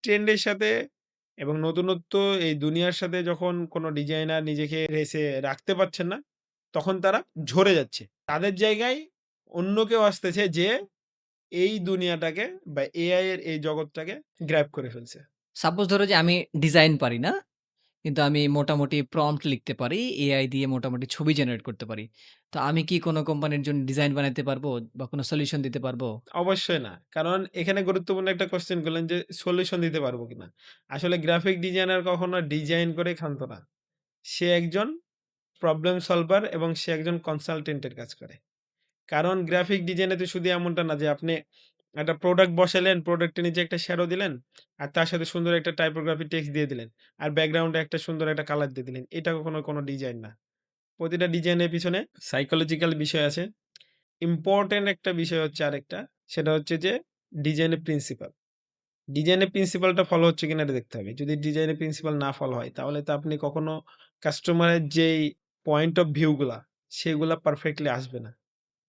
ট্রেন্ডের সাথে এবং নতুনত্ব এই দুনিয়ার সাথে যখন কোন ডিজাইনার নিজেকে রেসে রাখতে পারছেন না, তখন তারা ঝরে যাচ্ছে। তাদের জায়গায় অন্য কেউ আসতেছে যে এই দুনিয়াটাকে বা এআই এর এই জগৎটাকে গ্র্যাব করে ফেলছে। সাপোজ ধরো যে আমি ডিজাইন পারি না। কিন্তু আমি মোটামুটি প্রম্পট লিখতে পারি। এআই দিয়ে মোটামুটি ছবি জেনারেট করতে পারি। তো আমি কি কোন কোম্পানির জন্য ডিজাইন বানাইতে পারবো বা কোন সলিউশন দিতে পারবো? অবশ্যই না। কারণ এখানে গুরুত্বপূর্ণ একটা কোয়েশ্চেন করলেন যে সলিউশন দিতে পারবো কিনা? আসলে গ্রাফিক ডিজাইনার কখনো ডিজাইন করে ক্ষান্ত না। সে একজন প্রবলেম সলভার এবং সে একজন কনসালটেন্ট এর কাজ করে। কারণ গ্রাফিক ডিজাইনে তো শুধু এমনটা না যে আপনি একটা প্রোডাক্ট বসাইলেন, প্রোডাক্টের নিচে একটা শ্যাডো দিলেন, আর তার সাথে সুন্দর একটা টাইপোগ্রাফি টেক্সট দিয়ে দিলেন। আর ব্যাকগ্রাউন্ডে একটা সুন্দর একটা কালার দিয়ে দিলেন। এটা কখনো কোনো ডিজাইন না। প্রতিটা ডিজাইনের পিছনে সাইকোলজিক্যাল বিষয় আছে। ইম্পোর্টেন্ট একটা বিষয় হচ্ছে আরেকটা, সেটা হচ্ছে যে ডিজাইনের প্রিন্সিপাল। ডিজাইনের প্রিন্সিপালটা ফলো হচ্ছে কিনা এটা দেখতে হবে। যদি ডিজাইনের প্রিন্সিপাল না ফলো হয় তাহলে তো আপনি কখনো কাস্টমারের যেই পয়েন্ট অফ ভিউ গুলা সেগুলা পারফেক্টলি আসবে না।